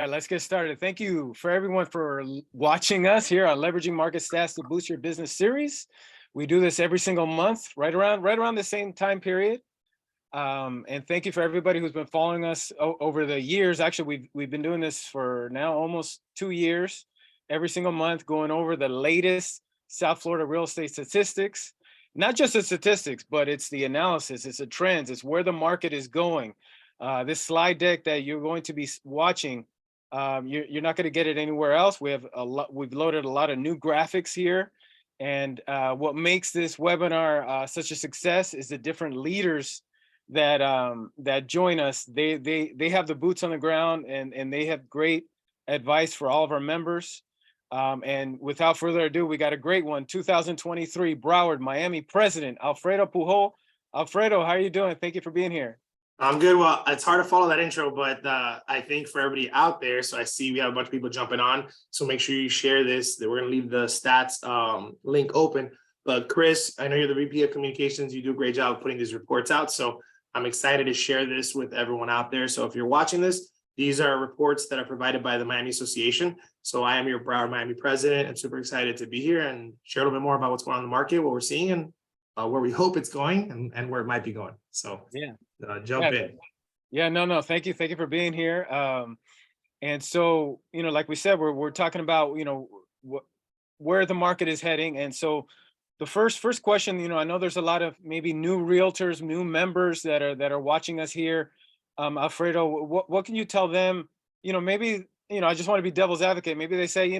All right, let's get started. Thank you for everyone for watching us here on Leveraging Market Stats to Boost Your Business series. We do this every single month, right around the same time period. And thank you for everybody who's been following us over the years. Actually, we've been doing this for now almost 2 years, every single month, going over the latest South Florida real estate statistics. Not just the statistics, but it's the analysis, it's the trends, it's where the market is going. This slide deck that you're going to be watching, you're not going to get it anywhere else. We've loaded a lot of new graphics here. And what makes this webinar such a success is the different leaders that join us. They have the boots on the ground, and they have great advice for all of our members. And without further ado, we got a great one. 2023 Broward-Miami President Alfredo Pujol. Alfredo, how are you doing? Thank you for being here. I'm good. Well, it's hard to follow that intro, but I think for everybody out there, so I see we have a bunch of people jumping on. So make sure you share this. We're going to leave the stats link open. But Chris, I know you're the VP of Communications. You do a great job of putting these reports out. So I'm excited to share this with everyone out there. So if you're watching this, these are reports that are provided by the Miami Association. So I am your Broward-Miami president and super excited to be here and share a little bit more about what's going on in the market, what we're seeing, and where we hope it's going and where it might be going. So yeah, jump in. Yeah, no, thank you for being here. And so, like we said, we're talking about where the market is heading. And so the first question, I know there's a lot of maybe new realtors, new members that are watching us here. Alfredo, what can you tell them? Maybe I just want to be devil's advocate. Maybe they say,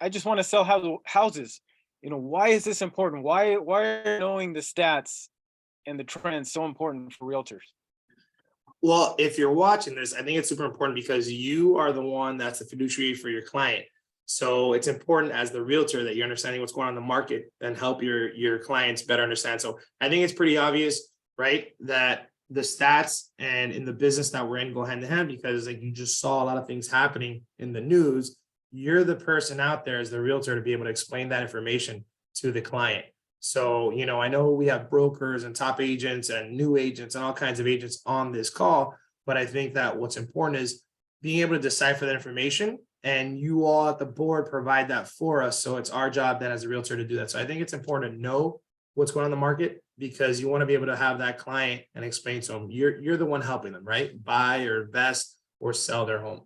I just want to sell houses. Why is this important? Why are knowing the stats and the trends so important for realtors? Well, if you're watching this, I think it's super important because you are the one that's the fiduciary for your client. So it's important as the realtor that you're understanding what's going on in the market and help your clients better understand. So I think it's pretty obvious, right, that the stats and in the business that we're in go hand in hand, because like you just saw a lot of things happening in the news. You're the person out there as the realtor to be able to explain that information to the client. So, I know we have brokers and top agents and new agents and all kinds of agents on this call, but I think that what's important is being able to decipher that information, and you all at the board provide that for us. So it's our job then as a realtor to do that. So I think it's important to know what's going on in the market, because you want to be able to have that client and explain to them, you're the one helping them, right? Buy or invest or sell their home.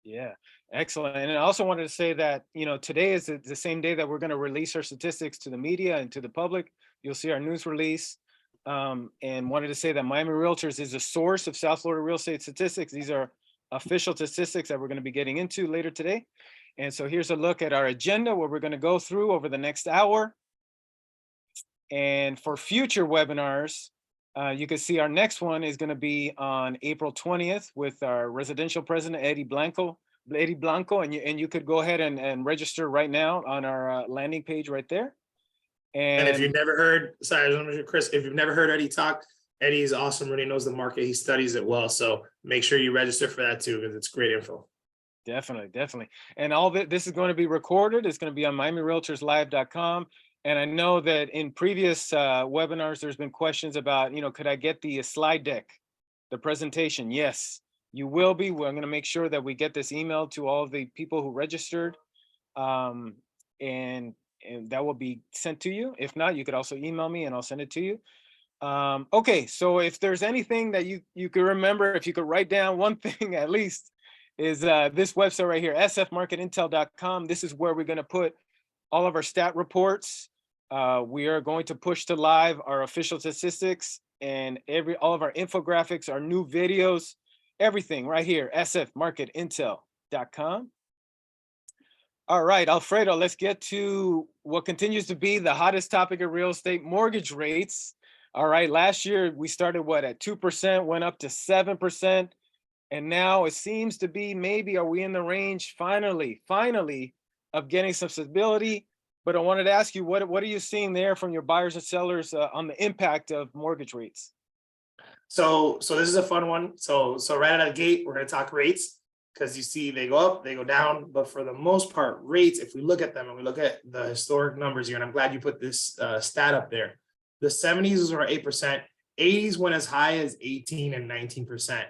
Yeah, excellent. And I also wanted to say that, today is the same day that we're going to release our statistics to the media and to the public. You'll see our news release. And wanted to say that Miami Realtors is a source of South Florida real estate statistics. These are official statistics that we're going to be getting into later today. And so here's a look at our agenda, what we're going to go through over the next hour. And for future webinars, you can see our next one is going to be on April 20th with our residential president, Eddie Blanco. And you could go ahead and register right now on our landing page right there. And if you've never heard, Chris, if you've never heard Eddie talk, Eddie's awesome, really knows the market. He studies it well. So make sure you register for that too, because it's great info. Definitely. And all this is going to be recorded. It's going to be on MiamiRealtorsLive.com. And I know that in previous webinars, there's been questions about, could I get the slide deck, the presentation? Yes, you will be. We're going to make sure that we get this emailed to all of the people who registered, and that will be sent to you. If not, you could also email me and I'll send it to you. Okay, so if there's anything that you could remember, if you could write down one thing at least, is this website right here, sfmarketintel.com. This is where we're going to put all of our stat reports. We are going to push to live our official statistics and all of our infographics, our new videos, everything right here, sfmarketintel.com. All right, Alfredo, let's get to what continues to be the hottest topic of real estate, mortgage rates. All right, last year we started at 2%, went up to 7. And now it seems to be maybe, are we in the range finally of getting some stability? But I wanted to ask you, what are you seeing there from your buyers and sellers on the impact of mortgage rates? So this is a fun one. So right out of the gate, we're going to talk rates, because you see they go up, they go down. But for the most part, rates, if we look at them and we look at the historic numbers here, and I'm glad you put this stat up there. The 70s was around 8%, 80s went as high as 18 and 19%.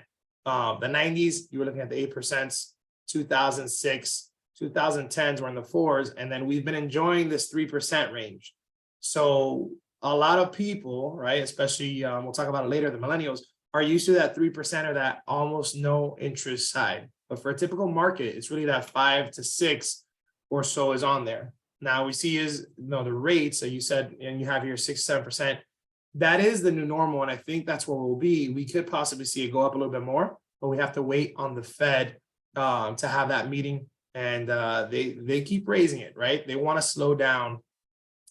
The 90s, you were looking at the 8%, 2006, 2010s were in the 4s, and then we've been enjoying this 3% range. So a lot of people, right, especially we'll talk about it later, the millennials, are used to that 3% or that almost no interest side. But for a typical market, it's really that 5 to 6 or so is on there. Now we see is the rates that you said, and you have here 6-7%. That is the new normal, and I think that's where we'll be. We could possibly see it go up a little bit more, but we have to wait on the Fed to have that meeting, and they keep raising it, right? They want to slow down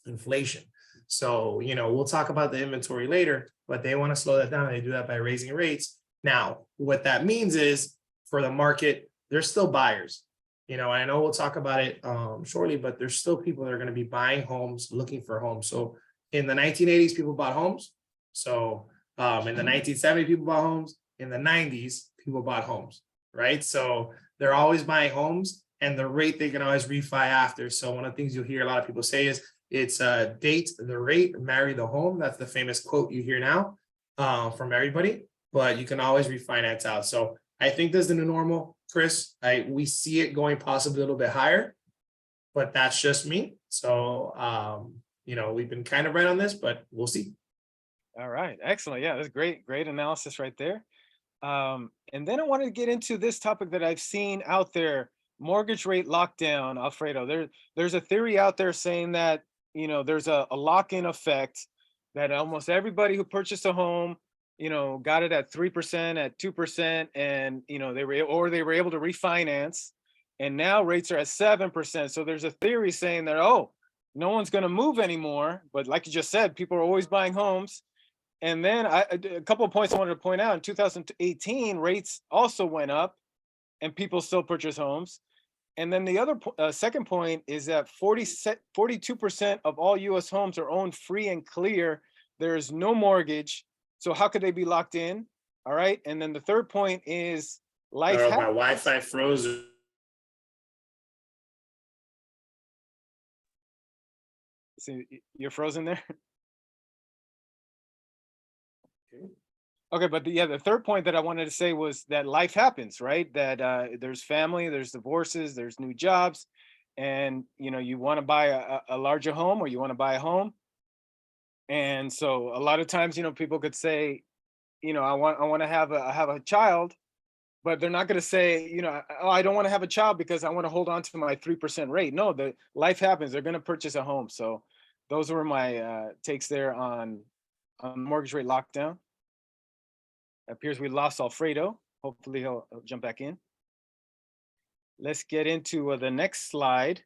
inflation. So, we'll talk about the inventory later, but they want to slow that down, and they do that by raising rates. Now, what that means is for the market, there's still buyers. I know we'll talk about it shortly, but there's still people that are going to be buying homes, looking for homes. So in the 1980s, people bought homes. So in the 1970s, people bought homes. In the 90s, people bought homes, right? So they're always buying homes, and the rate they can always refi after. So one of the things you'll hear a lot of people say is it's date the rate, marry the home. That's the famous quote you hear now from everybody, but you can always refinance out. So I think that's the new normal, Chris. We see it going possibly a little bit higher, but that's just me. So, we've been kind of right on this, but we'll see. All right, excellent. Yeah, that's great analysis right there. And then I wanted to get into this topic that I've seen out there, mortgage rate lockdown, Alfredo. There's a theory out there saying that, there's a lock-in effect, that almost everybody who purchased a home, got it at 3%, at 2%, and, they were able to refinance, and now rates are at 7%. So there's a theory saying that, oh, no one's going to move anymore. But like you just said, people are always buying homes. And then a couple of points I wanted to point out. In 2018, rates also went up, and people still purchase homes. And then the other second point is that 42% of all U.S. homes are owned free and clear. There is no mortgage. So how could they be locked in? All right. And then the third point is life. My Wi-Fi froze. So you're frozen there. Okay, but the third point that I wanted to say was that life happens, right? That there's family, there's divorces, there's new jobs, and you want to buy a larger home, or you want to buy a home. And so a lot of times, people could say, I want to have a child, but they're not going to say, oh, I don't want to have a child because I want to hold on to my 3% rate. No, the life happens. They're going to purchase a home. So those were my takes there on mortgage rate lockdown. It appears we lost Alfredo. Hopefully he'll jump back in. Let's get into the next slide,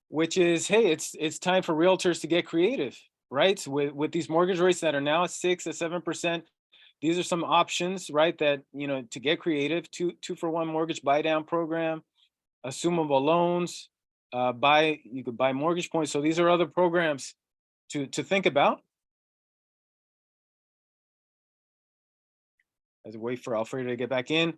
which is, hey, it's time for realtors to get creative, right? So with these mortgage rates that are now at 6 or 7%, these are some options, right? That, to get creative: 2-for-1 mortgage buy down program, assumable loans, you could buy mortgage points. So these are other programs to think about. As we wait for Alfredo to get back in.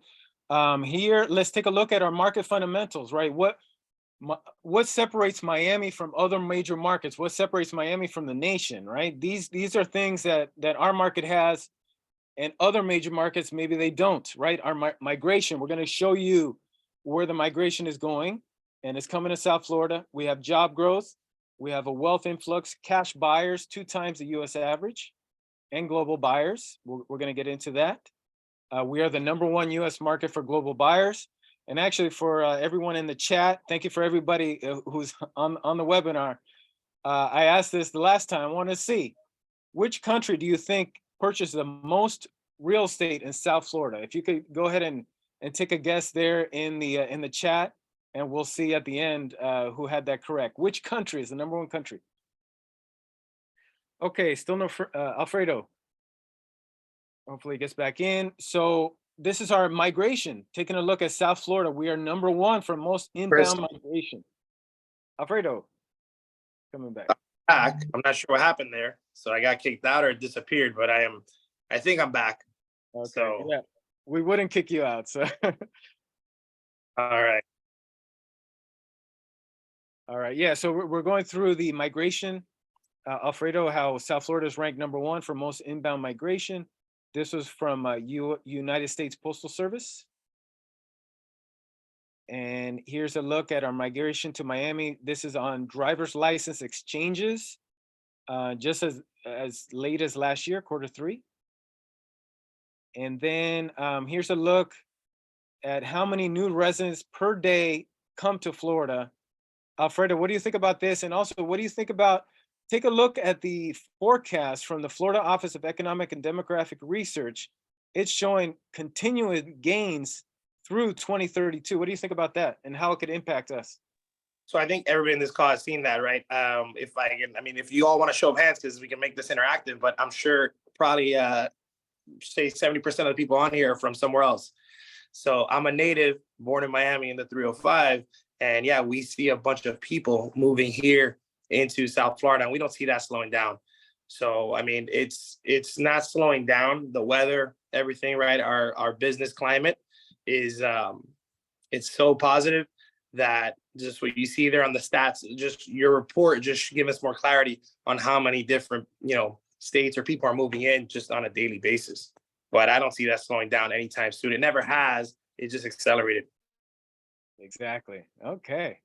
Here, let's take a look at our market fundamentals, right? What separates Miami from other major markets? What separates Miami from the nation, right? These are things that our market has, and other major markets, maybe they don't, right? Our migration, we're going to show you where the migration is going, and it's coming to South Florida. We have job growth. We have a wealth influx, cash buyers, 2 times the US average, and global buyers. We're going to get into that. We are the #1 US market for global buyers. And actually, for everyone in the chat, thank you for everybody who's on the webinar. I asked this the last time. I want to see, which country do you think purchased the most real estate in South Florida? If you could go ahead and take a guess there in the chat, and we'll see at the end who had that correct. Which country is the #1 country? Okay, still no Alfredo. Hopefully he gets back in. So this is our migration. Taking a look at South Florida, we are #1 for most inbound migration. Alfredo, coming back. Back. I'm not sure what happened there. So I got kicked out or it disappeared, but I think I'm back. Okay, so yeah, we wouldn't kick you out. So all right. All right. Yeah. So we're going through the migration, Alfredo, how South Florida is ranked #1 for most inbound migration. This was from United States Postal Service. And here's a look at our migration to Miami. This is on driver's license exchanges, just as late as last year, Q3. And then here's a look at how many new residents per day come to Florida. Alfredo, what do you think about this? And also, what do you think about, take a look at the forecast from the Florida Office of Economic and Demographic Research. It's showing continuous gains through 2032. What do you think about that and how it could impact us? So I think everybody in this call has seen that, right? If I can, I mean, if you all want to show of hands, because we can make this interactive, but I'm sure probably say 70% of the people on here are from somewhere else. So I'm a native, born in Miami in the 305. And yeah, we see a bunch of people moving here into South Florida, and we don't see that slowing down. So, I mean, it's not slowing down. The weather, everything, right? Our business climate is, it's so positive that just what you see there on the stats, just your report, just give us more clarity on how many different, states or people are moving in just on a daily basis. But I don't see that slowing down anytime soon. It never has. It just accelerated. Exactly. Okay.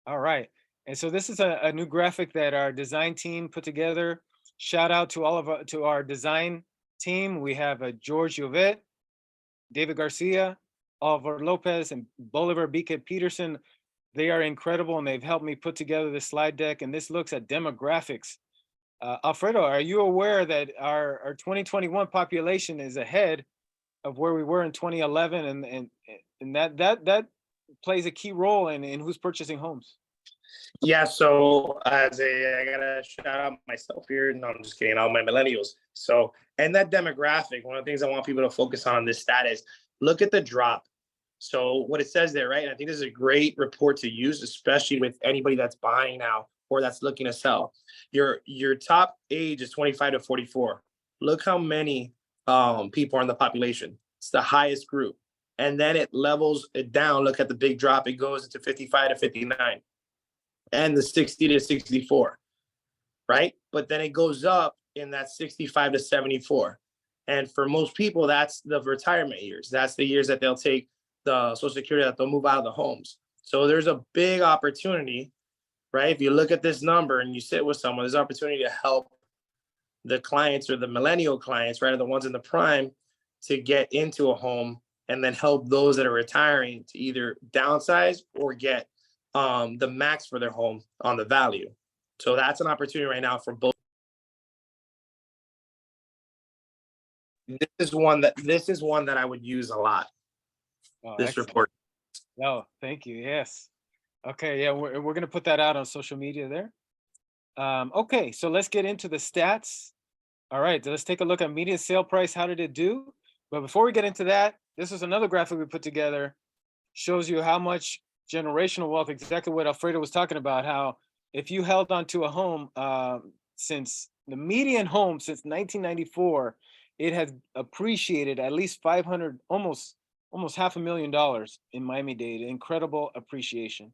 All right. And so this is a new graphic that our design team put together. Shout out to all of to our design team. We have George Yovet, David Garcia, Oliver Lopez, and Bolivar Bica Peterson. They are incredible, and they've helped me put together this slide deck. And this looks at demographics. Alfredo, are you aware that our 2021 population is ahead of where we were in 2011, and that plays a key role in who's purchasing homes? Yeah, so I gotta shout out myself here. No, I'm just kidding, all my millennials. So, and that demographic, one of the things I want people to focus on this stat is look at the drop. So what it says there, right? And I think this is a great report to use, especially with anybody that's buying now or that's looking to sell. Your top age is 25 to 44. Look how many people are in the population. It's the highest group. And then it levels it down. Look at the big drop. It goes into 55 to 59 and the 60 to 64, right? But then it goes up in that 65 to 74. And for most people, that's the retirement years. That's the years that they'll take the Social Security, that they'll move out of the homes. So there's a big opportunity, right? If you look at this number and you sit with someone, there's opportunity to help the clients or the millennial clients, right, or the ones in the prime, to get into a home, and then help those that are retiring to either downsize or get the max for their home on the value. So that's an opportunity right now for both. This is one that I would use a lot. Oh, this excellent. report. Oh, thank you. Yes. Okay. Yeah, we're going to put that out on social media there. Okay, so let's get into the stats. All right, let's take a look at median sale price. How did it do? But before we get into that, this is another graphic we put together. Shows you how much generational wealth, exactly what Alfredo was talking about, how if you held onto a home since the median home since 1994, it has appreciated at least 500, almost $500,000 in Miami-Dade. Incredible appreciation.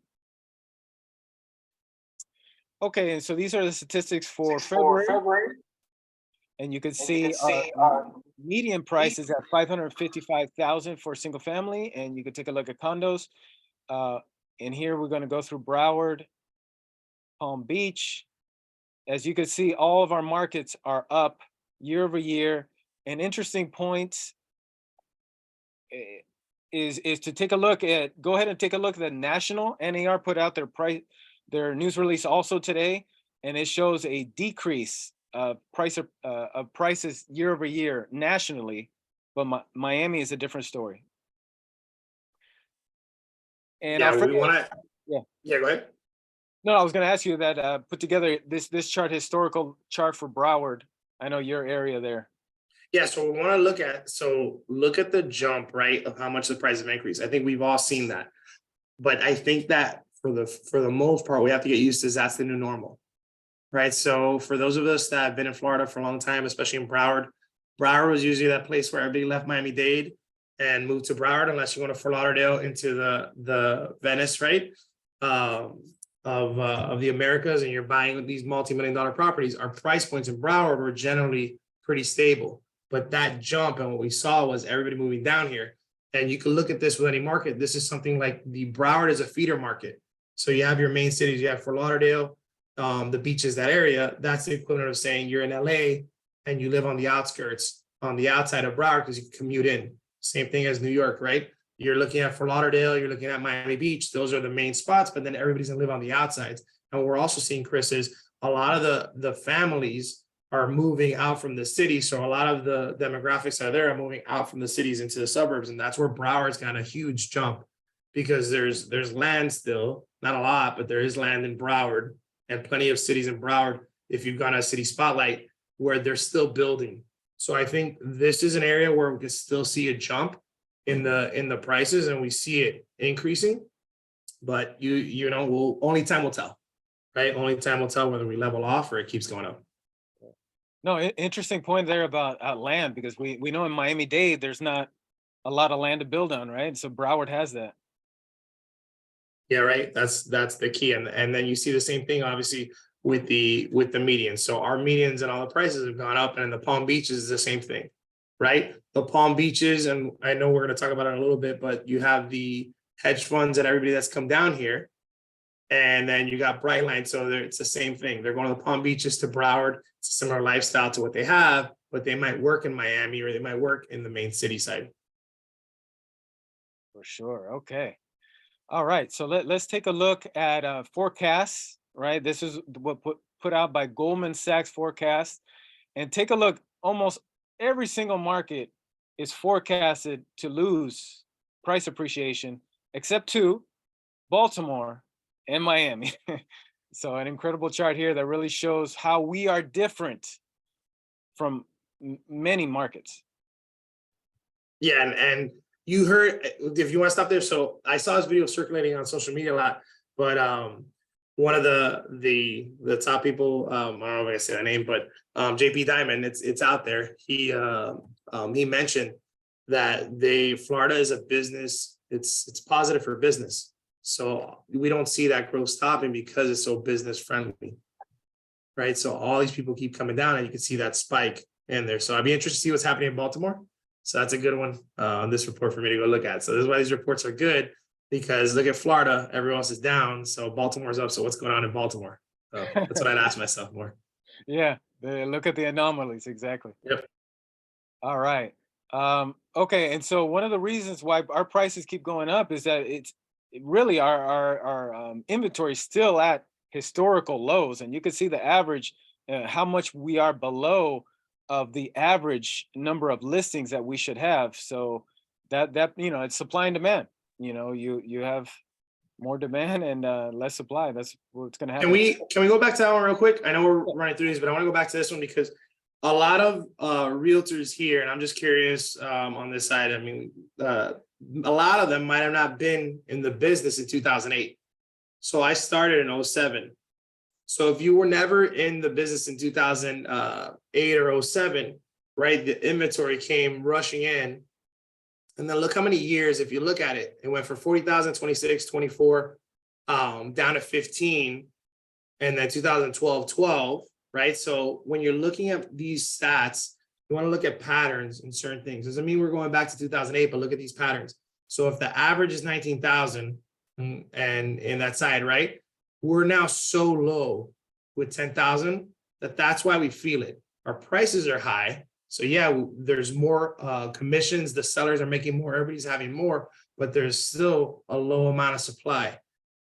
Okay, and so these are the statistics for February. And you can see median price is at $555,000 for a single family, and you can take a look at condos. And here we're going to go through Broward, Palm Beach. As you can see, all of our markets are up year over year. An interesting point is to take a look at, go ahead and take a look at the national. NAR put out their news release also today, and it shows a decrease of prices year over year nationally, but Miami is a different story. And yeah, Alfredo, we want to. Yeah, go ahead. No, I was going to ask you that put together this chart, historical chart for Broward. I know your area there. Yeah, so we want to look at the jump, right, of how much the price have increased. I think we've all seen that, but I think that for the most part, we have to get used to that's the new normal. Right. So for those of us that have been in Florida for a long time, especially in Broward was usually that place where everybody left Miami-Dade and moved to Broward, unless you went to Fort Lauderdale into the Venice, right, of the Americas, and you're buying these multi-million-dollar properties. Our price points in Broward were generally pretty stable, but that jump and what we saw was everybody moving down here. And you can look at this with any market. This is something like the Broward is a feeder market. So you have your main cities, you have Fort Lauderdale, the beaches, that area. That's the equivalent of saying you're in LA and you live on the outskirts, on the outside of Broward, because you can commute in. Same thing as New York, right? You're looking at Fort Lauderdale, you're looking at Miami Beach. Those are the main spots, but then everybody's gonna live on the outsides. And what we're also seeing, Chris, is a lot of the families are moving out from the city. So a lot of the demographics that are there are moving out from the cities into the suburbs. And that's where Broward's got a huge jump, because there's land still, not a lot, but there is land in Broward and plenty of cities in Broward, if you've gone to a city spotlight, where they're still building. So I think this is an area where we can still see a jump in the prices, and we see it increasing. But you know, only time will tell, right? Only time will tell whether we level off or it keeps going up. No, interesting point there about land, because we know in Miami-Dade there's not a lot of land to build on, right? So Broward has that. Yeah, right. That's the key. And then you see the same thing, obviously, with the medians. So our medians and all the prices have gone up, and in the Palm Beaches is the same thing, right? The Palm Beaches, and I know we're going to talk about it in a little bit, but you have the hedge funds and everybody that's come down here. And then you got Brightline. So it's the same thing. They're going to the Palm Beaches to Broward. It's a similar lifestyle to what they have, but they might work in Miami, or they might work in the main city side. For sure. Okay. All right. So let's take a look at forecasts, right? This is what put out by Goldman Sachs forecast. And take a look. Almost every single market is forecasted to lose price appreciation, except two, Baltimore and Miami. So an incredible chart here that really shows how we are different from many markets. Yeah, and you heard, if you want to stop there. So I saw this video circulating on social media a lot, but one of the top people, I don't know if I can say that name, but JP Diamond, it's out there. He mentioned that Florida is a business, it's positive for business. So we don't see that growth stopping because it's so business friendly, right? So all these people keep coming down, and you can see that spike in there. So I'd be interested to see what's happening in Baltimore. So that's a good one on this report for me to go look at. So this is why these reports are good, because look at Florida, everyone else is down. So Baltimore's up. So what's going on in Baltimore? So that's what I'd ask myself more. Yeah, look at the anomalies. Exactly. Yep. All right. Okay. And so one of the reasons why our prices keep going up is that really our inventory is still at historical lows, and you can see the average, how much we are below of the average number of listings that we should have. So that it's supply and demand. You have more demand and less supply. That's what's going to happen. Can we go back to that one real quick? I know we're running through these, but I want to go back to this one, because a lot of realtors here, and I'm just curious on this side. I mean, a lot of them might have not been in the business in 2008. So I started in 07. So if you were never in the business in 2008 or 07, right, the inventory came rushing in. And then look how many years, if you look at it, it went from 40,000, 26, 24, down to 15, and then 2012, 12, right? So when you're looking at these stats, you want to look at patterns in certain things. Doesn't mean we're going back to 2008, but look at these patterns. So if the average is 19,000 and in that side, right, we're now so low with 10,000 that's why we feel it. Our prices are high. So yeah, there's more commissions. The sellers are making more. Everybody's having more, but there's still a low amount of supply.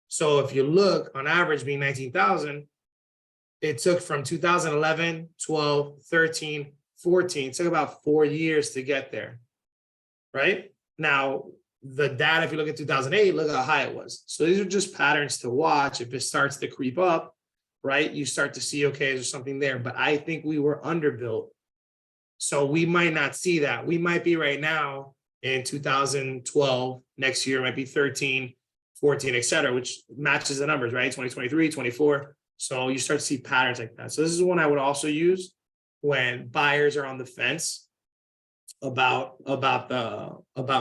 So if you look on average being 19,000, it took from 2011, 12, 13, 14, it took about 4 years to get there, right? Now, the data, if you look at 2008, look how high it was. So these are just patterns to watch. If it starts to creep up, right, you start to see, okay, there's something there. But I think we were underbuilt. So we might not see that. We might be right now in 2012, next year might be 13, 14, et cetera, which matches the numbers, right? 2023, 24. So you start to see patterns like that. So this is one I would also use when buyers are on the fence about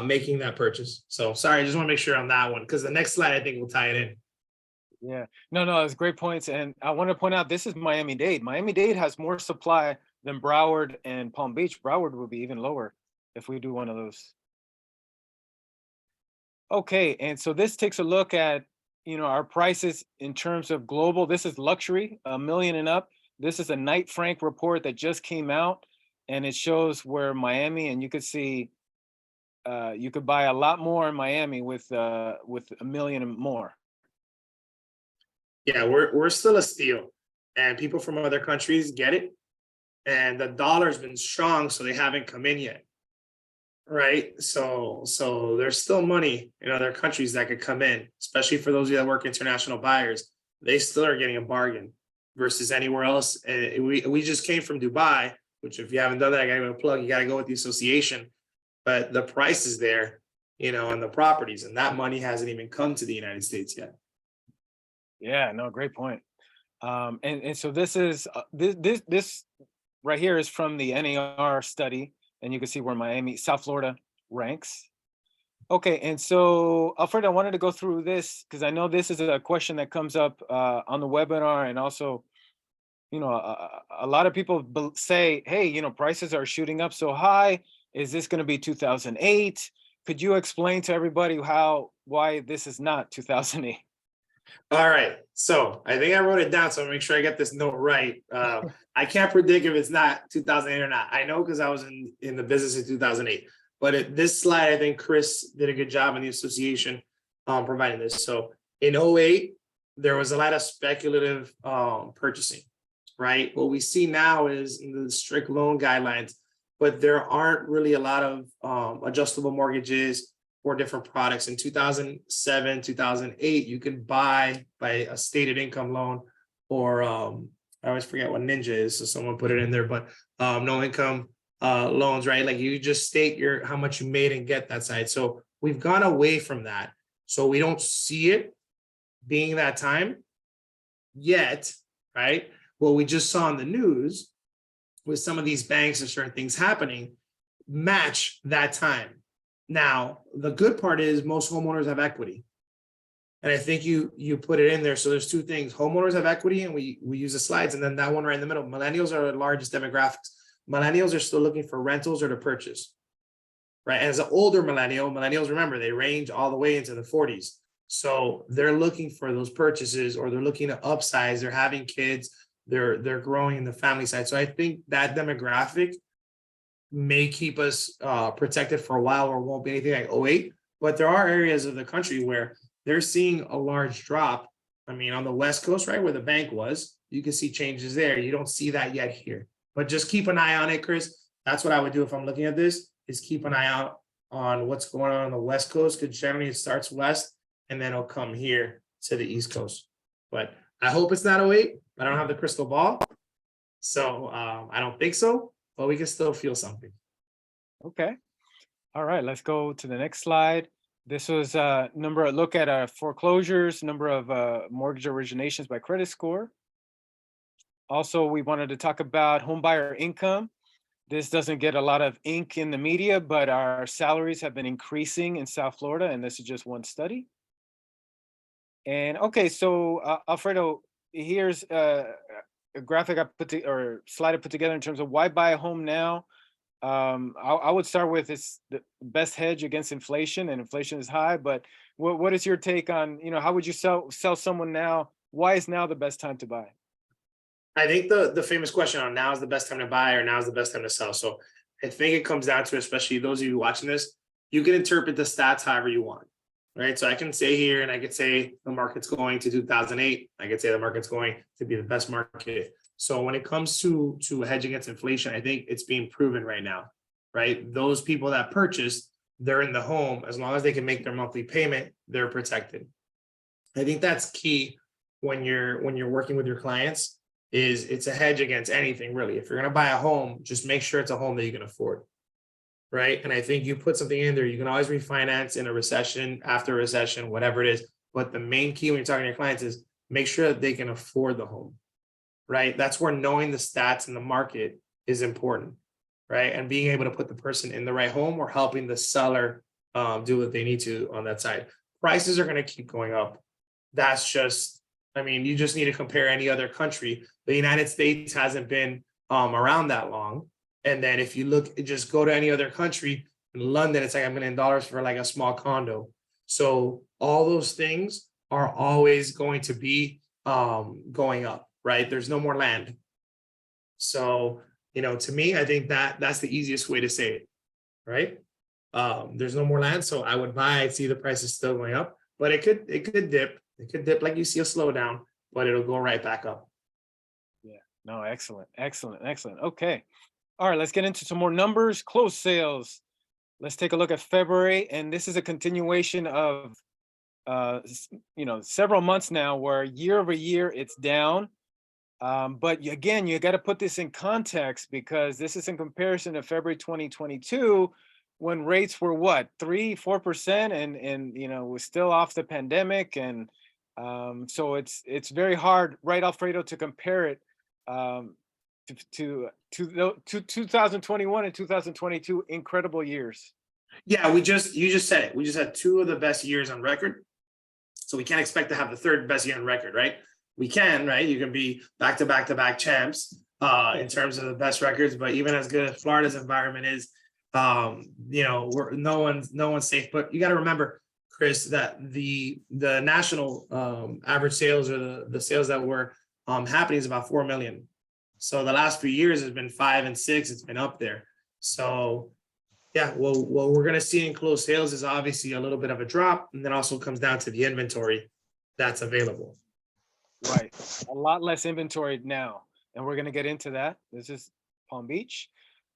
making that purchase. So sorry, I just want to make sure on that one, because the next slide I think will tie it in. Yeah, no, it's great points. And I want to point out, this is Miami-Dade. Miami-Dade has more supply than Broward and Palm Beach. Broward would be even lower if we do one of those. Okay, and so this takes a look at, our prices in terms of global. This is luxury, a million and up. This is a Knight Frank report that just came out, and it shows where Miami, and you could see, you could buy a lot more in Miami with a million and more. Yeah, we're still a steal, and people from other countries get it, and the dollar's been strong, so they haven't come in yet. Right. So there's still money in other countries that could come in, especially for those of you that work international buyers. They still are getting a bargain versus anywhere else. And we just came from Dubai, which if you haven't done that, I gotta give a plug, you gotta go with the association. But the price is there, and the properties, and that money hasn't even come to the United States yet. Yeah, no, great point. And so this is this right here is from the NAR study, and you can see where Miami, South Florida ranks. Okay, and so Alfredo, I wanted to go through this because I know this is a question that comes up on the webinar, and also, a lot of people say, hey, prices are shooting up so high. Is this going to be 2008? Could you explain to everybody why this is not 2008? All right. So I think I wrote it down. So I'll make sure I get this note right. I can't predict if it's not 2008 or not. I know because I was in the business in 2008. But this slide, I think Chris did a good job in the association providing this. So in 08, there was a lot of speculative purchasing, right? What we see now is in the strict loan guidelines, but there aren't really a lot of adjustable mortgages or different products. In 2007, 2008, you can buy by a stated income loan, or I always forget what Ninja is, so someone put it in there, but no income loans, right? Like you just state how much you made and get that side. So we've gone away from that. So we don't see it being that time yet, right? What we just saw in the news with some of these banks and certain things happening match that time. Now, the good part is most homeowners have equity. And I think you put it in there. So there's two things. Homeowners have equity, and we use the slides, and then that one right in the middle. Millennials are the largest demographics. Millennials are still looking for rentals or to purchase, right? As an older millennials, remember, they range all the way into the 40s. So they're looking for those purchases, or they're looking to upsize. They're having kids. They're growing in the family side. So I think that demographic may keep us protected for a while, or won't be anything like 08. But there are areas of the country where they're seeing a large drop. I mean, on the West Coast, right, where the bank was, you can see changes there. You don't see that yet here. But just keep an eye on it, Chris. That's what I would do if I'm looking at this, is keep an eye out on what's going on the West Coast, because generally it starts west and then it'll come here to the East Coast. But I hope it's not 08. I don't have the crystal ball. So I don't think so, but we can still feel something. Okay. All right, let's go to the next slide. This was look at foreclosures, number of mortgage originations by credit score. Also, we wanted to talk about home buyer income. This doesn't get a lot of ink in the media, but our salaries have been increasing in South Florida, and this is just one study. And okay, so Alfredo, here's a graphic or slide I put together in terms of why buy a home now. I would start with it's the best hedge against inflation, and inflation is high. But what is your take on, how would you sell someone now? Why is now the best time to buy? I think the famous question on now is the best time to buy or now is the best time to sell. So I think it comes down to, especially those of you watching this, you can interpret the stats however you want, right? So I can say here, and I could say the market's going to 2008. I could say the market's going to be the best market. So when it comes to a hedge against inflation, I think it's being proven right now, right? Those people that purchased, they're in the home. As long as they can make their monthly payment, they're protected. I think that's key when you're working with your clients. Is it's a hedge against anything, really. If you're going to buy a home, just make sure it's a home that you can afford, right? And I think you put something in there, you can always refinance in a recession, after a recession, whatever it is. But the main key when you're talking to your clients is make sure that they can afford the home, right? That's where knowing the stats in the market is important, right? And being able to put the person in the right home, or helping the seller do what they need to on that side. Prices are going to keep going up. That's just, I mean, you just need to compare any other country. The United States hasn't been around that long. And then if you look, just go to any other country, in London, it's like $1 million for like a small condo. So all those things are always going to be going up, right? There's no more land. So, to me, I think that's the easiest way to say it, right? There's no more land, so I would buy. I'd see the price is still going up, but it could dip. It could dip like you see a slowdown, but it'll go right back up. Yeah, no, excellent, excellent, excellent. Okay. All right, let's get into some more numbers. Closed sales. Let's take a look at February, and this is a continuation of several months now where year over year it's down. But again, you got to put this in context because this is in comparison to February 2022 when rates were what, 3-4%, and we're still off the pandemic. And so it's very hard, right, Alfredo, to compare it to 2021 and 2022 incredible years. Yeah, you just said it. We just had two of the best years on record. So we can't expect to have the third best year on record, right? We can, right? You can be back to back to back champs in terms of the best records, but even as good as Florida's environment is, no one's safe. But you got to remember, Chris, that the national average sales, or the sales that were happening, is about 4 million. So the last few years has been 5 and 6. It's been up there. So yeah, well, what we're going to see in closed sales is obviously a little bit of a drop, and then also comes down to the inventory that's available. Right, a lot less inventory now, and we're going to get into that. This is Palm Beach.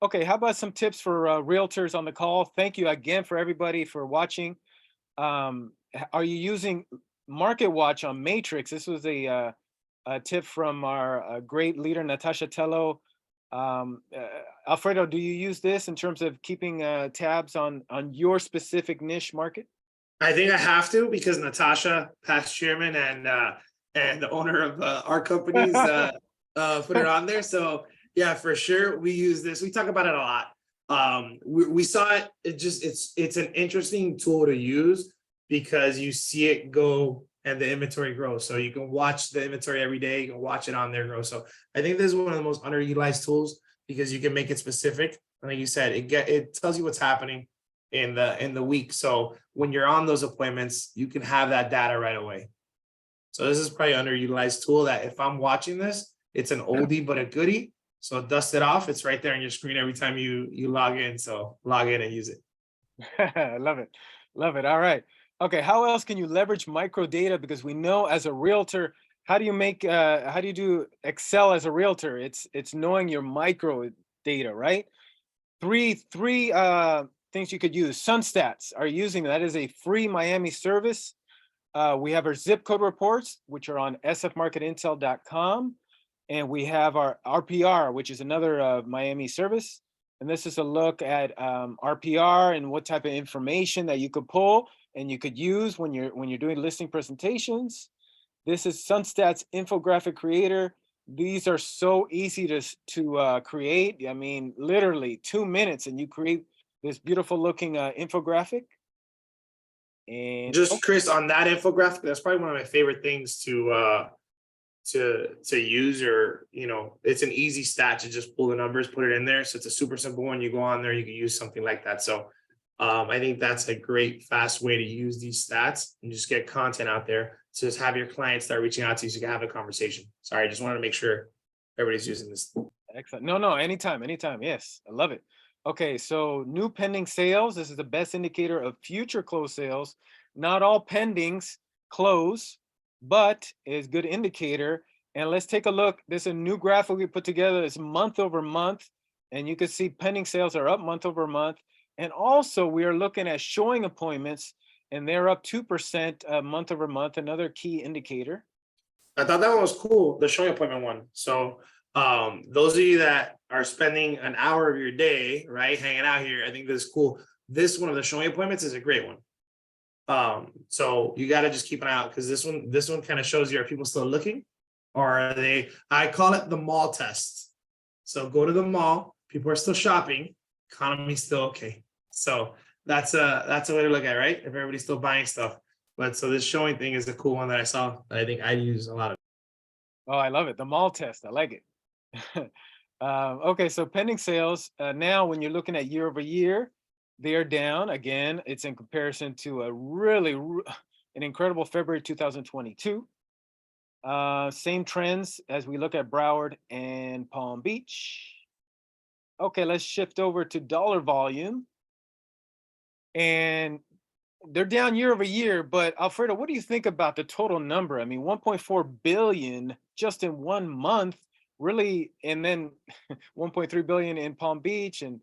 Okay, how about some tips for realtors on the call? Thank you again for everybody for watching. Are you using Market Watch on Matrix? This was a tip from our great leader, Natasha Tello. Alfredo, do you use this in terms of keeping tabs on your specific niche market? I think I have to, because Natasha, past chairman and the owner of our companies, put it on there. So yeah, for sure, we use this. We talk about it a lot. We saw it. It's an interesting tool to use because you see it go and the inventory grows. So you can watch the inventory every day. You can watch it on there grow. So I think this is one of the most underutilized tools because you can make it specific. And like you said, it tells you what's happening in the week. So when you're on those appointments, you can have that data right away. So this is probably an underutilized tool that if I'm watching this, it's an oldie but a goodie. So dust it off. It's right there on your screen every time you log in. So log in and use it. I love it. Love it. All right. Okay. How else can you leverage micro data? Because we know as a realtor, how do you do Excel as a realtor? It's knowing your micro data, right? Three things you could use. SunStats are using that is a free Miami service. We have our zip code reports, which are on sfmarketintel.com. And we have our RPR, which is another Miami service. And this is a look at RPR and what type of information that you could pull and you could use when you're doing listing presentations. This is SunStats Infographic Creator. These are so easy to create. I mean, literally 2 minutes and you create this beautiful looking infographic. And just Chris, on that infographic, that's probably one of my favorite things to use, or it's an easy stat to just pull the numbers, put it in there. So it's a super simple one. You go on there, you can use something like that. So I think that's a great fast way to use these stats and just get content out there. So just have your clients start reaching out to you so you can have a conversation. Sorry, I just wanted to make sure everybody's using this. Excellent. No, anytime. Yes, I love it. Okay, so new pending sales. This is the best indicator of future closed sales. Not all pendings close, but is good indicator. And let's take a look. There's a new graphic we put together. It's month over month. And you can see pending sales are up month over month. And also we are looking at showing appointments and they're up 2% month over month, another key indicator. I thought that one was cool, the showing appointment one. So those of you that are spending an hour of your day, right, hanging out here, I think this is cool. This one of the showing appointments is a great one. So you got to just keep an eye out, because this one kind of shows you, are people still looking, or are they? I call it the mall test. So go to the mall, people are still shopping, economy's still okay. So that's a way to look at it, right? If everybody's still buying stuff. But so this showing thing is a cool one that I saw that I think I use a lot of. Oh, I love it. The mall test. I like it. Okay, so pending sales. Now, when you're looking at year over year, they are down again. It's in comparison to a really an incredible February 2022. Same trends as we look at Broward and Palm Beach. Okay, let's shift over to dollar volume. And they're down year over year, but Alfredo, what do you think about the total number? I mean, 1.4 billion just in 1 month, really, and then 1.3 billion in Palm Beach, and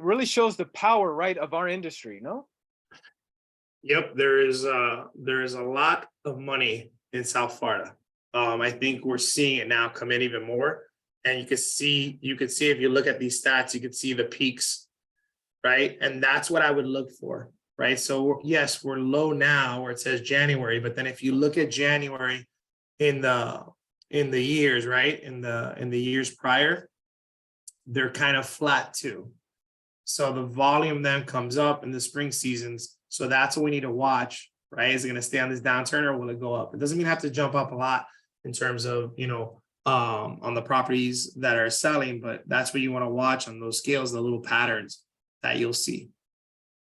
really shows the power, right, of our industry, no? Yep, there is a lot of money in South Florida. I think we're seeing it now come in even more. And you could see if you look at these stats, you could see the peaks, right? And that's what I would look for, right? So yes, we're low now where it says January, but then if you look at January in the years, right? In the years prior, they're kind of flat too. So the volume then comes up in the spring seasons. So that's what we need to watch, right? Is it going to stay on this downturn or will it go up? It doesn't mean have to jump up a lot in terms of, on the properties that are selling, but that's what you want to watch on those scales, the little patterns that you'll see,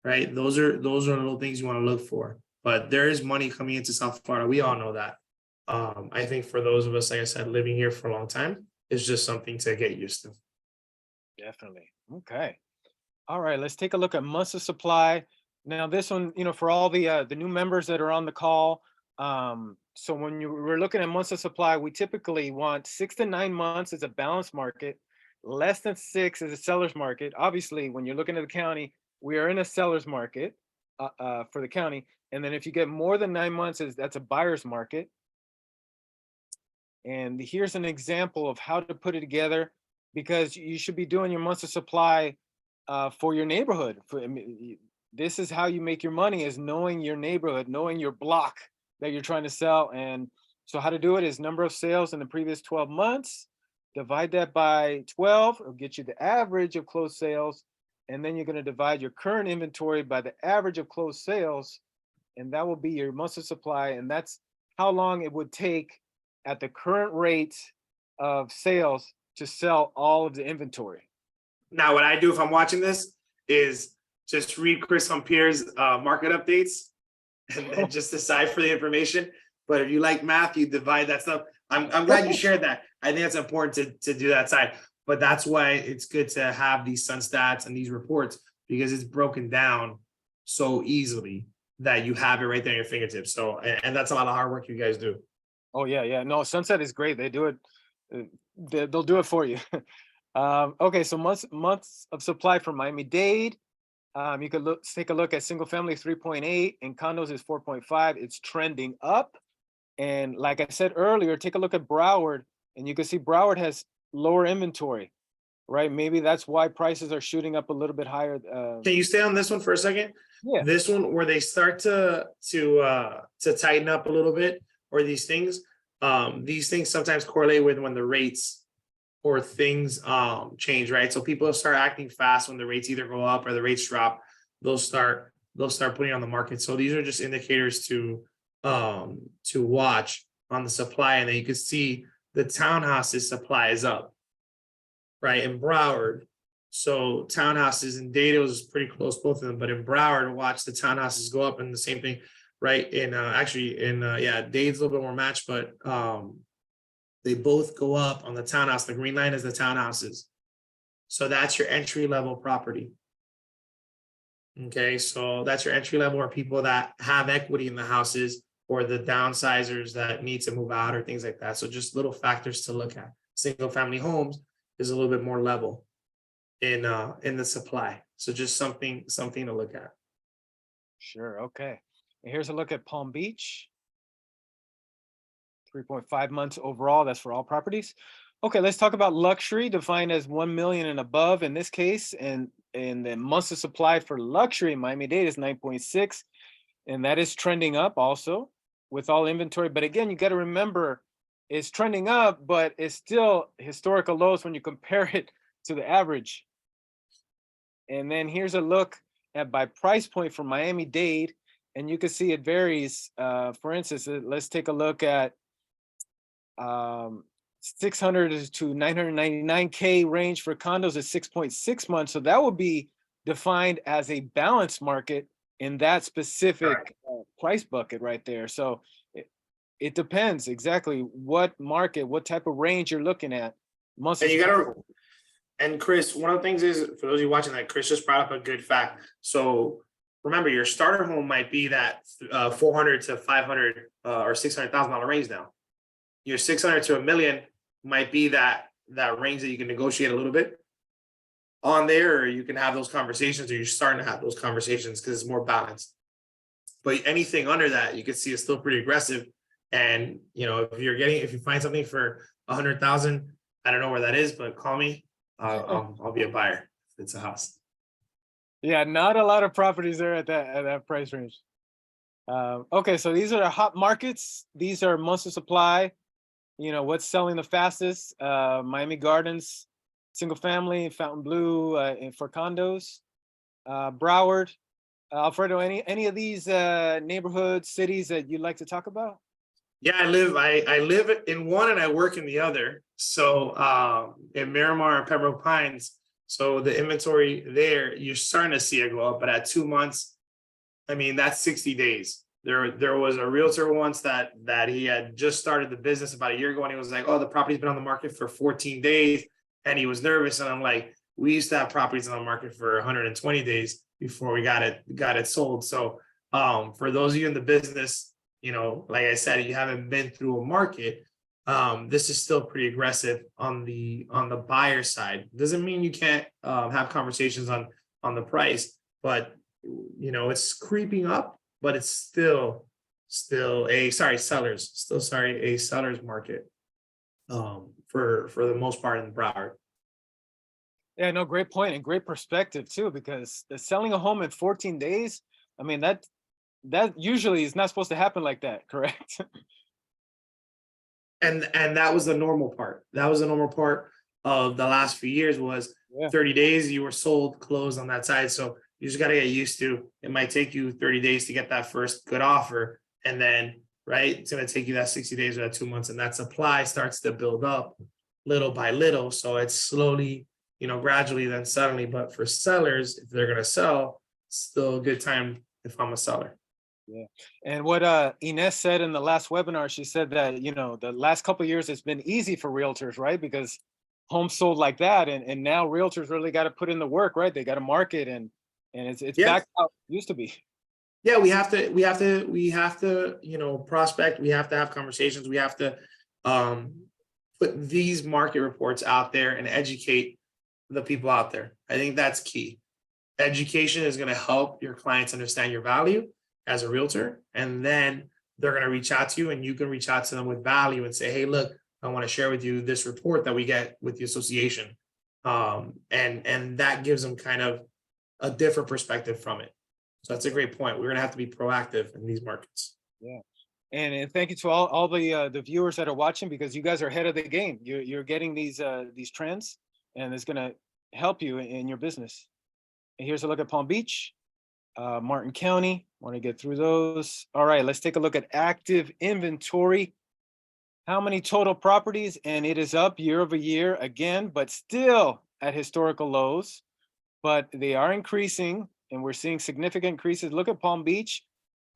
right? Those are little things you want to look for. But there is money coming into South Florida. We all know that. I think for those of us, like I said, living here for a long time, it's just something to get used to. Definitely. Okay. All right, let's take a look at months of supply. Now this one, for all the new members that are on the call, so when we're looking at months of supply, we typically want 6 to 9 months as a balanced market, less than 6 as a seller's market. Obviously, when you're looking at the county, we are in a seller's market for the county. And then if you get more than 9 months, that's a buyer's market. And here's an example of how to put it together, because you should be doing your months of supply for your neighborhood. This is how you make your money, is knowing your neighborhood, knowing your block that you're trying to sell. And so how to do it is number of sales in the previous 12 months, divide that by 12, it'll get you the average of closed sales. And then you're going to divide your current inventory by the average of closed sales. And that will be your months of supply. And that's how long it would take at the current rate of sales to sell all of the inventory. Now, what I do if I'm watching this is just read Chris Pierre's market updates and then just decipher the information. But if you like math, you divide that stuff. I'm glad you shared that. I think it's important to do that side. But that's why it's good to have these sun stats and these reports, because it's broken down so easily that you have it right there in your fingertips. So, and that's a lot of hard work you guys do. Oh yeah. No, Sunset is great. They do it. They'll do it for you. Okay, so months of supply for Miami-Dade. You could take a look at single family 3.8 and condos is 4.5. It's trending up. And like I said earlier, take a look at Broward, and you can see Broward has lower inventory, right? Maybe that's why prices are shooting up a little bit higher. Can you stay on this one for a second? Yeah. This one where they start to tighten up a little bit, or these things sometimes correlate with when the rates or things change, right? So people start acting fast when the rates either go up or the rates drop. They'll start putting on the market. So these are just indicators to watch on the supply. And then you can see the townhouses supply is up, right? In Broward. So townhouses in Dade was pretty close, both of them, but in Broward, watch the townhouses go up, and the same thing, right? In Dade's a little bit more matched, but they both go up on the townhouse. The green line is the townhouses. So that's your entry level property. Okay, so that's your entry level, or people that have equity in the houses, or the downsizers that need to move out or things like that. So just little factors to look at. Single family homes is a little bit more level in the supply. So just something to look at. Sure. Okay. And here's a look at Palm Beach. 3.5 months overall. That's for all properties. Okay, let's talk about luxury, defined as 1 million and above in this case. And the months of supply for luxury in Miami-Dade is 9.6. And that is trending up also with all inventory. But again, you got to remember, it's trending up, but it's still historical lows when you compare it to the average. And then here's a look at by price point for Miami-Dade. And you can see it varies. For instance, let's take a look at 600 to 999K range for condos at 6.6 months. So that would be defined as a balanced market in that specific Correct. price bucket right there. So it depends exactly what market, what type of range you're looking at. Most And of you gotta, and Chris, one of the things is, for those of you watching, that Chris just brought up a good fact. So remember, your starter home might be that 400 to 500 or $600,000 range now. Your 600 to $1 million might be that range that you can negotiate a little bit on there, or you can have those conversations, or you're starting to have those conversations because it's more balanced. But anything under that, you can see is still pretty aggressive. And you know, if you find something for 100,000, I don't know where that is, but call me. I'll be a buyer if it's a house. yeah, not a lot of properties there at that price range. Okay, so these are the hot markets. These are months of supply. You know, what's selling the fastest? Miami Gardens, single family, Fontainebleau, and for condos. Broward, Alfredo, any of these neighborhoods, cities that you'd like to talk about? Yeah, I live in one and I work in the other. So in Miramar and Pembroke Pines, so the inventory there, you're starting to see it go up, but at 2 months, I mean, that's 60 days. There was a realtor once that he had just started the business about a year ago, and he was like, oh, the property's been on the market for 14 days. And he was nervous. And I'm like, we used to have properties on the market for 120 days before we got it sold. So for those of you in the business, you know, like I said, you haven't been through a market. This is still pretty aggressive on the buyer side. Doesn't mean you can't have conversations on the price, but you know, it's creeping up, but it's still a seller's market for the most part in Broward. Yeah, no, great point and great perspective too, because selling a home in 14 days, I mean, that usually is not supposed to happen like that, correct? And that was the normal part. That was the normal part of the last few years was Yeah. 30 days you were sold, closed on that side. So you just got to get used to, it might take you 30 days to get that first good offer. And then, right, it's going to take you that 60 days or that 2 months. And that supply starts to build up little by little. So it's slowly, you know, gradually, then suddenly. But for sellers, if they're going to sell, still a good time if I'm a seller. Yeah. And what Ines said in the last webinar, she said that, you know, the last couple of years it's been easy for realtors, right? Because homes sold like that. And now realtors really got to put in the work, right? They got to market and it's Yeah. back how it used to be. Yeah, we have to, you know, prospect. We have to have conversations. We have to put these market reports out there and educate the people out there. I think that's key. Education is going to help your clients understand your value as a realtor, and then they're going to reach out to you, and you can reach out to them with value and say, hey, look, I want to share with you this report that we get with the association. And that gives them kind of a different perspective from it. So that's a great point. We're going to have to be proactive in these markets. Yeah. And thank you to all the viewers that are watching, because you guys are ahead of the game. You're getting these trends, and it's going to help you in your business. And here's a look at Palm Beach, Martin County. Want to get through those. All right, let's take a look at active inventory. How many total properties? And it is up year over year again, but still at historical lows. But they are increasing, and we're seeing significant increases. Look at Palm Beach,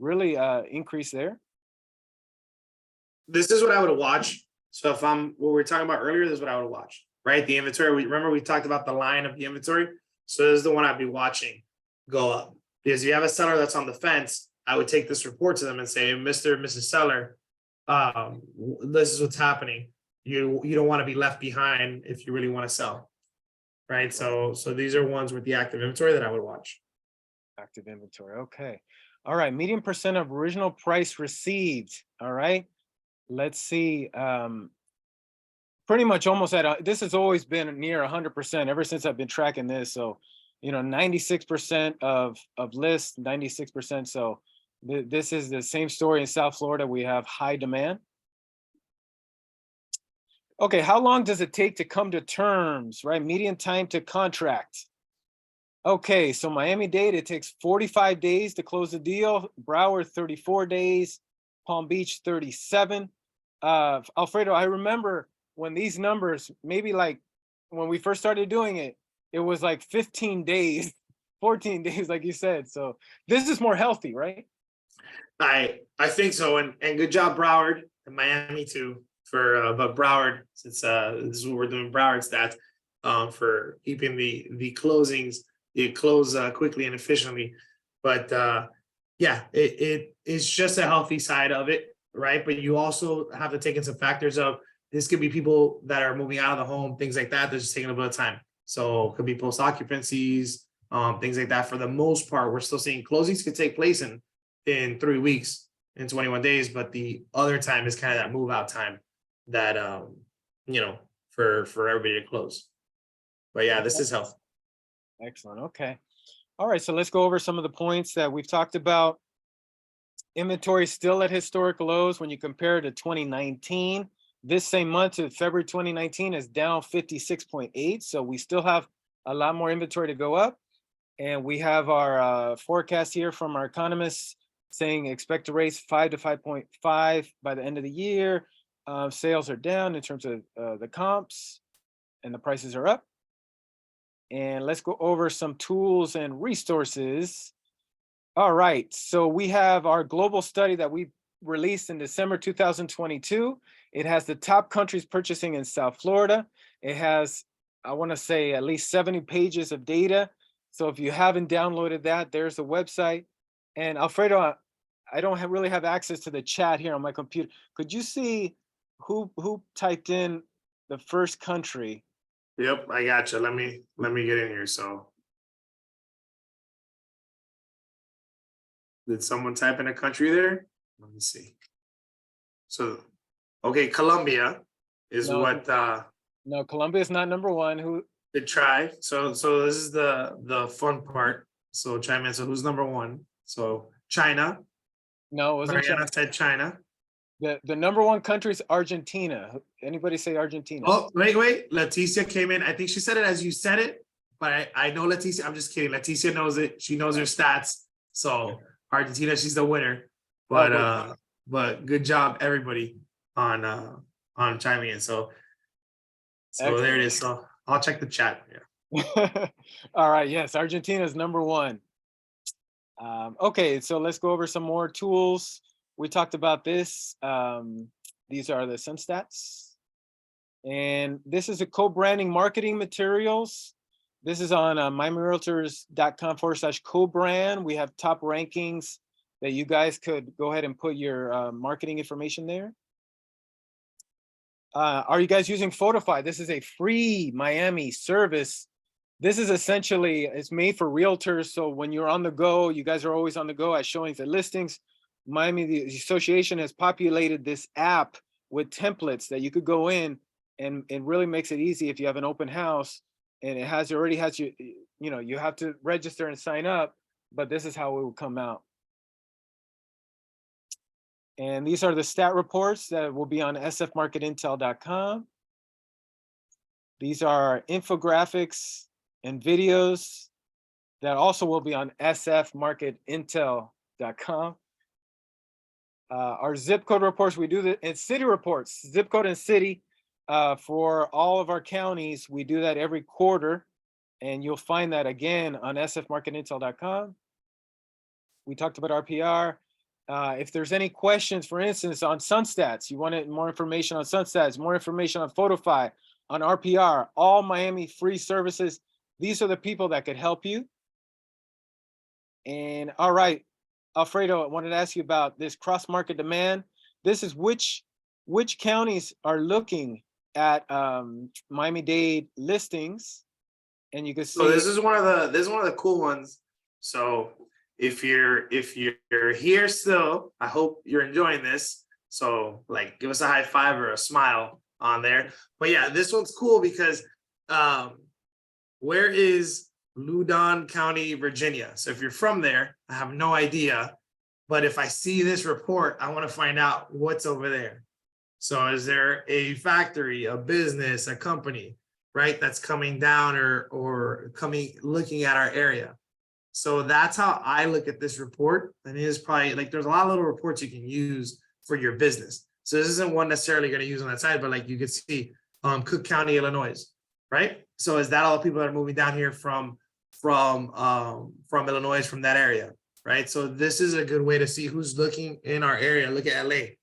really increase there. This is what I would watch. So if what we were talking about earlier, this is what I would watch, right? The inventory, remember we talked about the line of the inventory. So this is the one I'd be watching go up. Because if you have a seller that's on the fence, I would take this report to them and say, Mr. and Mrs. Seller, this is what's happening. You don't want to be left behind if you really want to sell, right? So these are ones with the active inventory that I would watch. Active inventory, okay. All right, median percent of original price received, all right? Let's see, pretty much almost this has always been near 100% ever since I've been tracking this. So, you know, 96% of lists, 96%. So this is the same story in South Florida. We have high demand. Okay, how long does it take to come to terms, right? Median time to contract. Okay, so Miami-Dade, it takes 45 days to close the deal. Broward, 34 days. Palm Beach, 37. Alfredo, I remember when these numbers, maybe like when we first started doing it, it was like 15 days 14 days, like you said. So this is more healthy, right? I think so, and good job Broward and Miami too for but Broward, since this is what we're doing, Broward stats, for keeping the closings, it close quickly and efficiently. But yeah, it's just a healthy side of it, right? But you also have to take into factors of this could be people that are moving out of the home, things like that. That's just taking a bit of time. So it could be post occupancies, things like that. For the most part, we're still seeing closings could take place in 3 weeks, in 21 days, but the other time is kind of that move out time that you know, for everybody to close. But yeah, this is healthy. Excellent. Okay. All right. So let's go over some of the points that we've talked about. Inventory still at historic lows when you compare to 2019. This same month to February 2019 is down 56.8. So we still have a lot more inventory to go up. And we have our forecast here from our economists saying expect to raise 5 to 5.5 by the end of the year. Sales are down in terms of the comps, and the prices are up. And let's go over some tools and resources. All right, so we have our global study that we released in December 2022. It has the top countries purchasing in South Florida. It has, I want to say, at least 70 pages of data. So if you haven't downloaded that, there's the website. And Alfredo, I don't really have access to the chat here on my computer. Could you see who typed in the first country? Yep, I got you. Let me get in here. So did someone type in a country there? Let me see. So okay, Colombia is No. what No, Colombia is not number one. Who? to try. So this is the fun part. So chime in. So who's number one? So China. No, it wasn't China. Mariana said China. The number one country is Argentina. Anybody say Argentina? Oh, wait. Leticia came in. I think she said it as you said it, but I know Leticia. I'm just kidding. Leticia knows it. She knows her stats. So Argentina, she's the winner. But good job, everybody, on chiming in. So there it is. So I'll check the chat. Yeah. All right. Yes, Argentina is number one. Okay, so let's go over some more tools. We talked about this. These are the Sun Stats. And this is a co-branding marketing materials. This is on miamirealtors.com/co-brand. We have top rankings that you guys could go ahead and put your marketing information there. Are you guys using Photify? This is a free Miami service. This is essentially, it's made for realtors. So when you're on the go, you guys are always on the go at showings and listings. Miami, the association has populated this app with templates that you could go in, and it really makes it easy if you have an open house, and it already has you, you have to register and sign up, but this is how it will come out. And these are the stat reports that will be on sfmarketintel.com. These are infographics and videos that also will be on sfmarketintel.com. Our zip code reports, we do the and city reports, zip code and city for all of our counties. We do that every quarter, and you'll find that again on sfmarketintel.com. We talked about RPR. If there's any questions, for instance, on SunStats, you wanted more information on SunStats, more information on Photify, on RPR, all Miami free services. These are the people that could help you. And all right, Alfredo, I wanted to ask you about this cross-market demand. This is which counties are looking at Miami-Dade listings, and you can see. So this is one of the cool ones. So if you're here still, I hope you're enjoying this. So like, give us a high five or a smile on there. But yeah, this one's cool because where is Loudoun County, Virginia? So if you're from there, I have no idea. But if I see this report, I want to find out what's over there. So is there a factory, a business, a company, right, that's coming down or looking at our area? So that's how I look at this report. And it is probably like, there's a lot of little reports you can use for your business. So this isn't one necessarily going to use on that side, but like you could see Cook County, Illinois, right? So is that all the people that are moving down here from from Illinois, from that area, right? So this is a good way to see who's looking in our area. Look at LA,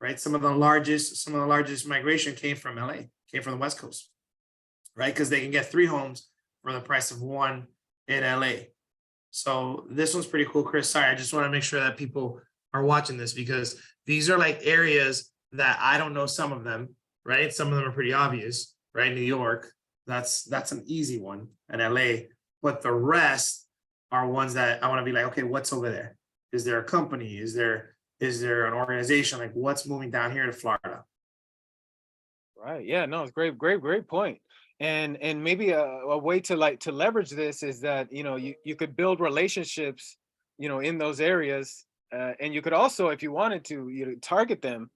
right? Some of the largest migration came from LA, came from the West Coast, right? Because they can get 3 homes for the price of 1 in LA. So this one's pretty cool, Chris. Sorry, I just want to make sure that people are watching this, because these are like areas that I don't know some of them, right? Some of them are pretty obvious, right? New York, that's an easy one, and LA, but the rest are ones that I want to be like, okay, what's over there? Is there a company? Is there an organization? Like, what's moving down here to Florida? Right. Yeah, no, it's great point. And maybe a way to leverage this is that, you could build relationships, in those areas. And you could also, if you wanted to, target them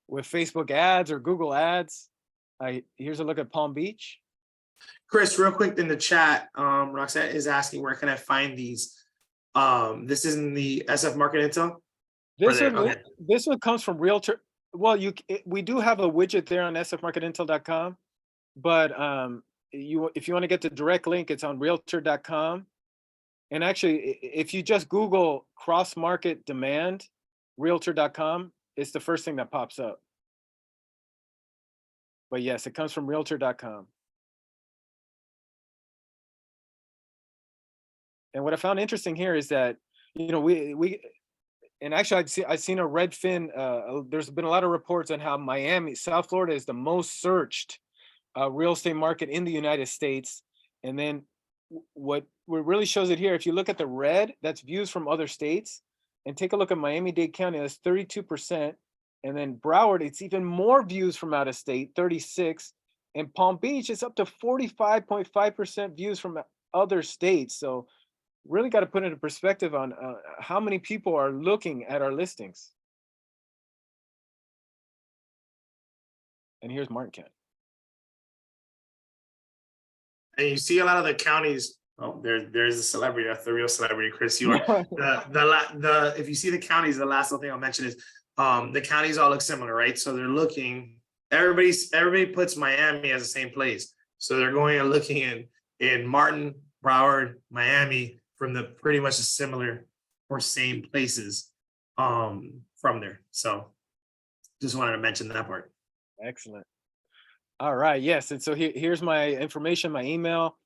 with Facebook ads or Google ads. Here's a look at Palm Beach. Chris, real quick in the chat, Roxette is asking, where can I find these? This is in the SF Market Intel. This one comes from Realtor. Well, we do have a widget there on sfmarketintel.com, but if you want to get the direct link, it's on realtor.com. And actually, if you just Google cross market demand, realtor.com, it's the first thing that pops up. But yes, it comes from realtor.com. And what I found interesting here is that, we and actually I've seen a Redfin, there's been a lot of reports on how Miami, South Florida is the most searched real estate market in the United States. And then what really shows it here, if you look at the red, that's views from other states, and take a look at Miami-Dade County, that's 32%. And then Broward, it's even more views from out of state, 36. And Palm Beach, it's up to 45.5% views from other states. So really got to put into perspective on how many people are looking at our listings. And here's Martin County. And you see a lot of the counties. Oh, there's a celebrity. That's the real celebrity, Chris. You are if you see the counties, the last little thing I'll mention is the counties all look similar, right? So they're looking. Everybody puts Miami as the same place. So they're going and looking in Martin, Broward, Miami, from the pretty much similar or same places from there. So just wanted to mention that part. Excellent. All right. Yes. And so here's my information, my email.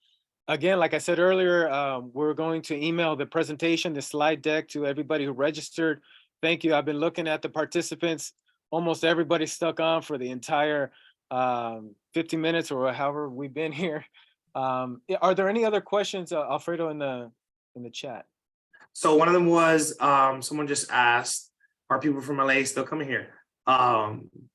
Again, like I said earlier, we're going to email the presentation, the slide deck, to everybody who registered. Thank you. I've been looking at the participants. Almost everybody stuck on for the entire 50 minutes or however we've been here. Are there any other questions, Alfredo, in the chat? So one of them was someone just asked, are people from LA still coming here?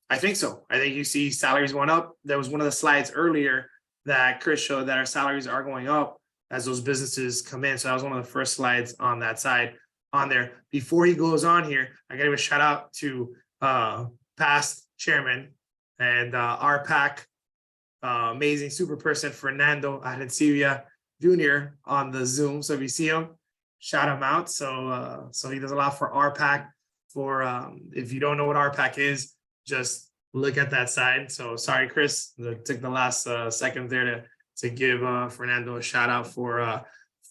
I think so. I think you see salaries going up. There was one of the slides earlier that Chris showed that our salaries are going up as those businesses come in. So that was one of the first slides on that side on there. Before he goes on here, I gotta give a shout out to past chairman and RPAC, amazing super person, Fernando Arencibia Jr. on the Zoom. So if you see him, shout him out. So he does a lot for RPAC. If you don't know what RPAC is, just look at that side. So sorry, Chris, took the last second there to give Fernando a shout out for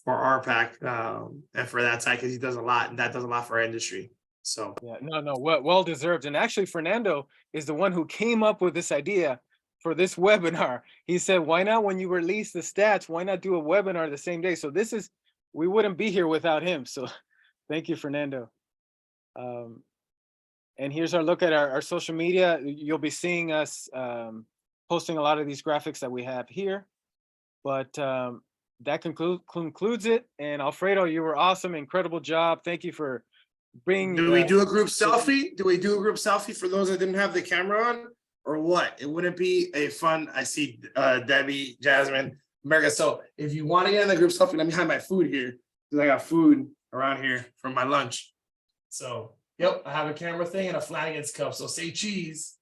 RPAC and for that side, because he does a lot, and that does a lot for our industry. So yeah, no, well deserved. And actually, Fernando is the one who came up with this idea for this webinar. He said, why not, when you release the stats, why not do a webinar the same day? So we wouldn't be here without him. So thank you, Fernando. And here's our look at our social media. You'll be seeing us posting a lot of these graphics that we have here. But that concludes it. And Alfredo, you were awesome. Incredible job. Thank you for bringing. Do we do a group selfie? Do we do a group selfie for those that didn't have the camera on? Or what? It wouldn't be a fun. I see Debbie, Jasmine, America. So if you want to get in the group selfie, let me hide my food here, because I got food around here from my lunch. So yep, I have a camera thing and a Flanagan's cup. So say cheese.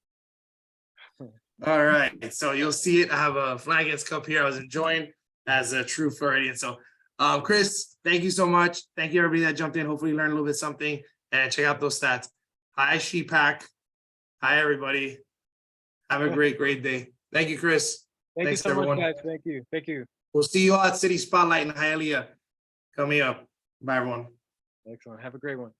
All right. So you'll see it. I have a Flanagan's cup here. I was enjoying as a true Floridian. So Chris, thank you so much. Thank you everybody that jumped in. Hopefully you learned a little bit something, and check out those stats. Hi, Sheepak. Hi, everybody. Have a great day. Thank you, Chris. Thanks, you so everyone. much, guys. Thank you. We'll see you all at City Spotlight in Hialeah. Coming up. Bye, everyone. Excellent. Have a great one.